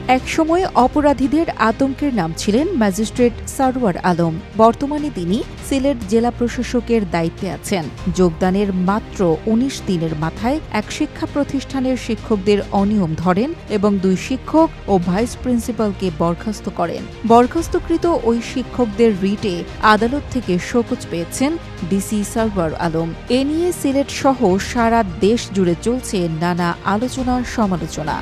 একসময় অপরাধীদের আতঙ্কের নাম ছিলেন ম্যাজিস্ট্রেট সারওয়ার আলম। বর্তমানে তিনি সিলেট জেলা প্রশাসকের দায়িত্বে আছেন। যোগদানের মাত্র ১৯ দিনের মাথায় এক শিক্ষা প্রতিষ্ঠানের শিক্ষকদের অনিয়ম ধরেন এবং ২ শিক্ষক ও ভাইস প্রিন্সিপালকে বরখাস্ত করেন। বরখাস্তকৃত ওই শিক্ষকদের রিটে আদালত থেকে শোকজ পেয়েছেন ডিসি সারওয়ার আলম। এ নিয়ে সিলেট সহ সারা দেশ জুড়ে চলছে নানা আলোচনা সমালোচনা।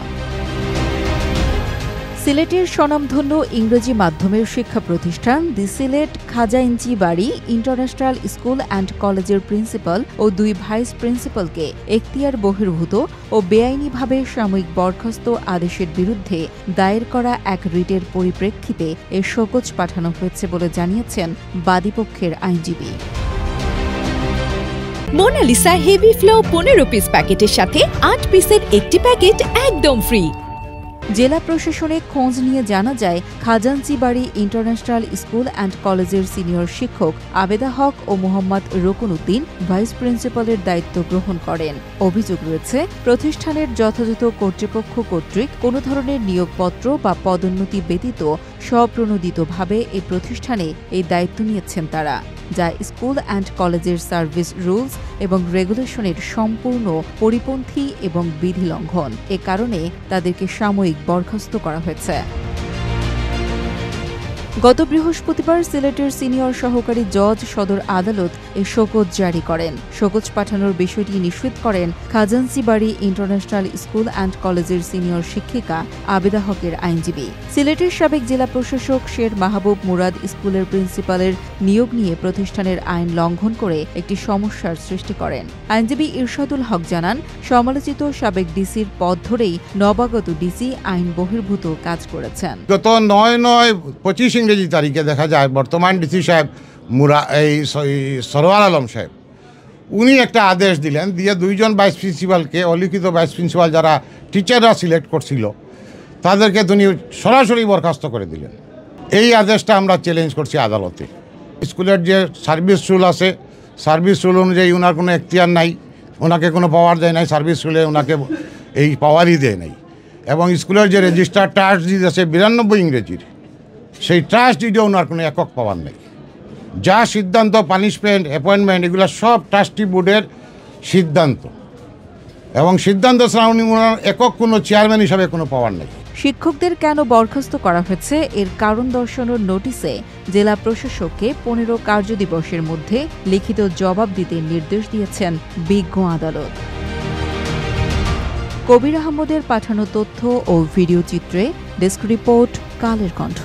সিলেটের স্বনামধন্য ইংরেজি মাধ্যমের শিক্ষা প্রতিষ্ঠান দি সিলেট খাজা ইঞ্চি বাড়ি ইন্টারন্যাশনাল স্কুল অ্যান্ড কলেজের প্রিন্সিপাল ও ২ ভাইস প্রিন্সিপালকে এখতিয়ার বহির্ভূত ও বেআইনিভাবে সাময়িক বরখাস্ত আদেশের বিরুদ্ধে দায়ের করা এক রিটের পরিপ্রেক্ষিতে এ শোকজ পাঠানো হয়েছে বলে জানিয়েছেন বাদীপক্ষের আইনজীবী। মোনালিসা হেভি ফ্লো ১৫ পিস প্যাকেটের সাথে ৮ পিসের একটি প্যাকেট একদম ফ্রি। জেলা প্রশাসনে খোঁজ নিয়ে জানা যায়, খাজাঞ্চি বাড়ি ইন্টারন্যাশনাল স্কুল অ্যান্ড কলেজের সিনিয়র শিক্ষক আবেদা হক ও মোহাম্মদ রকুন উদ্দিন ভাইস প্রিন্সিপালের দায়িত্ব গ্রহণ করেন। অভিযোগ রয়েছে, প্রতিষ্ঠানের যথাযথ কর্তৃপক্ষ কর্তৃক কোনো ধরনের নিয়োগপত্র বা পদোন্নতি ব্যতীত স্বপ্রণোদিতভাবে এই প্রতিষ্ঠানে এই দায়িত্ব নিয়েছেন তারা, যা স্কুল অ্যান্ড কলেজের সার্ভিস রুলস এবং রেগুলেশনের সম্পূর্ণ পরিপন্থী এবং বিধি লঙ্ঘন। এ কারণে তাদেরকে সাময়িক বরখাস্ত করা হয়েছে। গত বৃহস্পতিবার সিলেটের সিনিয়র সহকারী জজ সদর আদালত এ শোকজ জারি করেন। শোকজ পাঠানোর বিষয়টি নিশ্চিত করেন খাজাঞ্চি বাড়ি ইন্টারন্যাশনাল স্কুল অ্যান্ড কলেজের সিনিয়র শিক্ষিকা আবেদা হকের আইনজীবী। সিলেটের সাবেক জেলা প্রশাসক শের মাহবুব মুরাদ স্কুলের প্রিন্সিপালের নিয়োগ নিয়ে প্রতিষ্ঠানের আইন লঙ্ঘন করে একটি সমস্যার সৃষ্টি করেন। আইনজীবী ইরশাদুল হক জানান, সমালোচিত সাবেক ডিসির পদ ধরেই নবাগত ডিসি আইন বহির্ভূত কাজ করেছেন। গত ৯/৯/২৫ ইংরেজি তারিখে দেখা যায় বর্তমান ডিসি সাহেব সরওয়ার আলম সাহেব উনি একটা আদেশ দিলেন, দিয়ে ২ জন ভাইস প্রিন্সিপালকে, অলিখিত ভাইস প্রিন্সিপাল যারা টিচাররা সিলেক্ট করছিল তাদেরকে তিনি সরাসরি বরখাস্ত করে দিলেন। এই আদেশটা আমরা চ্যালেঞ্জ করছি আদালতে। স্কুলের যে সার্ভিস রুল আছে, সার্ভিস রুল অনুযায়ী ওনার কোনো এখতিয়ার নাই, ওনাকে কোনো পাওয়ার দেয় নাই, সার্ভিস রুলে ওনাকে এই পাওয়ারই দেয় নাই। এবং স্কুলের যে রেজিস্টার ট্রাস্ট ডিড আছে ৯২ ইংরেজির, সেই ট্রাস্ট ডিডে ওনার কোনো একক পাওয়ার নেই। যা সিদ্ধান্ত, পানিশমেন্ট, অ্যাপয়েন্টমেন্ট, এগুলো সব ট্রাস্টি বোর্ডের সিদ্ধান্ত, এবং সিদ্ধান্ত ছাড়া উনি ওনার একক কোনো চেয়ারম্যান হিসাবে কোনো পাওয়ার নেই। শিক্ষকদের কেন বরখাস্ত করা হয়েছে এর কারণ দর্শানোর নোটিশে জেলা প্রশাসককে ১৫ কার্যদিবসের মধ্যে লিখিত জবাব দিতে নির্দেশ দিয়েছেন বিজ্ঞ আদালত। কবির আহমদের পাঠানো তথ্য ও ভিডিও চিত্রে ডেস্ক রিপোর্ট, কালের কণ্ঠ।